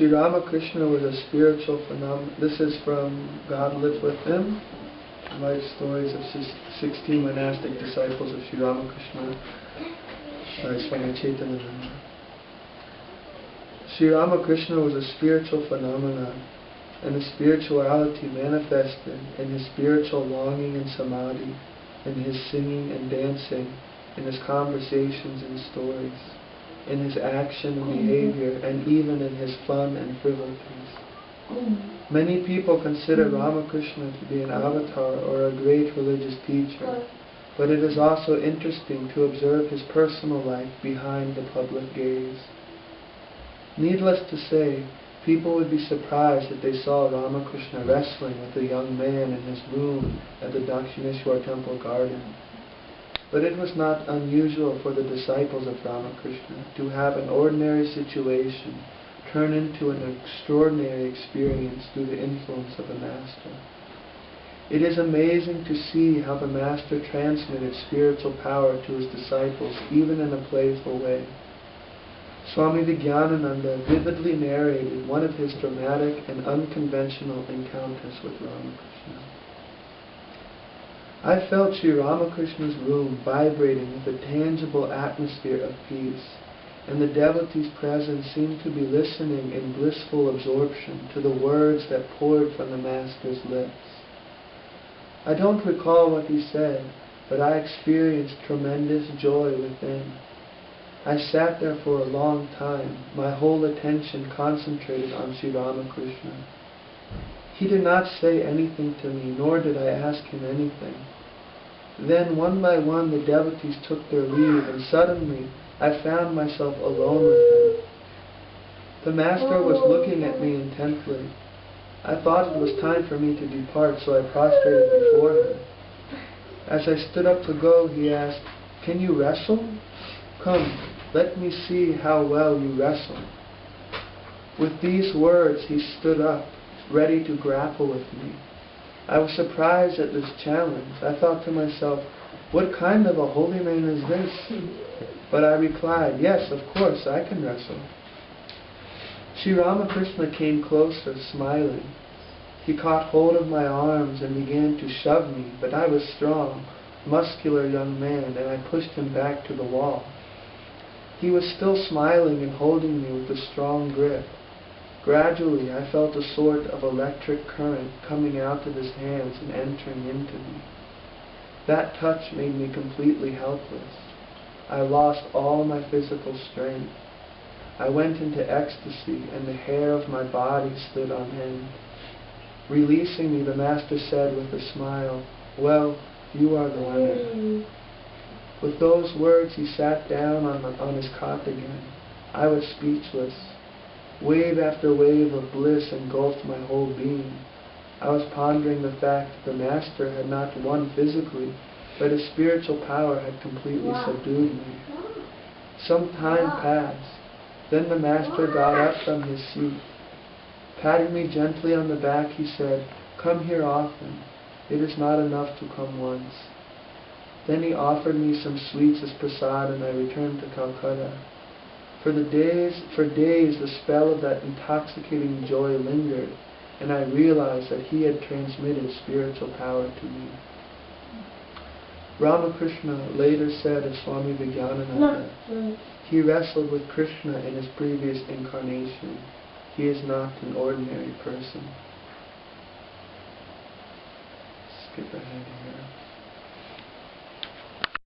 Sri Ramakrishna was a spiritual phenomenon. This is from God Lives With Him, Life Stories of 16 Monastic Disciples of Sri Ramakrishna by Swami Chaitanya. Sri Ramakrishna was a spiritual phenomenon, and the spirituality manifested in his spiritual longing and samadhi, in his singing and dancing, in his conversations and stories, in his action and behavior, and even in his fun and frivolities. Many people consider Ramakrishna to be an avatar or a great religious teacher, but it is also interesting to observe his personal life behind the public gaze. Needless to say, people would be surprised if they saw Ramakrishna wrestling with a young man in his room at the Dakshineshwar temple garden. But it was not unusual for the disciples of Ramakrishna to have an ordinary situation turn into an extraordinary experience through the influence of the Master. It is amazing to see how the Master transmitted spiritual power to his disciples even in a playful way. Swami Vijnananda vividly narrated one of his dramatic and unconventional encounters with Ramakrishna. I felt Sri Ramakrishna's room vibrating with a tangible atmosphere of peace, and the devotees present seemed to be listening in blissful absorption to the words that poured from the Master's lips. I don't recall what he said, but I experienced tremendous joy within. I sat there for a long time, my whole attention concentrated on Sri Ramakrishna. He did not say anything to me, nor did I ask him anything. Then, one by one, the devotees took their leave, and suddenly I found myself alone with him. The Master was looking at me intently. I thought it was time for me to depart, so I prostrated before him. As I stood up to go, he asked, "Can you wrestle? Come, let me see how well you wrestle." With these words, he stood up, ready to grapple with me. I was surprised at this challenge. I thought to myself, what kind of a holy man is this? But I replied, "Yes, of course, I can wrestle." Sri Ramakrishna came closer, smiling. He caught hold of my arms and began to shove me, but I was strong, muscular young man, and I pushed him back to the wall. He was still smiling and holding me with a strong grip. Gradually, I felt a sort of electric current coming out of his hands and entering into me. That touch made me completely helpless. I lost all my physical strength. I went into ecstasy, and the hair of my body stood on end. Releasing me, the Master said with a smile, "Well, you are the winner." With those words, he sat down on his cot again. I was speechless. Wave after wave of bliss engulfed my whole being. I was pondering the fact that the Master had not won physically, but his spiritual power had completely subdued me. Some time passed. Then the Master got up from his seat. Patting me gently on the back, he said, "Come here often. It is not enough to come once." Then he offered me some sweets as prasad, and I returned to Calcutta. For days the spell of that intoxicating joy lingered, and I realized that he had transmitted spiritual power to me. Ramakrishna later said of Swami Vijnananda, "He wrestled with Krishna in his previous incarnation. He is not an ordinary person." Skip ahead here.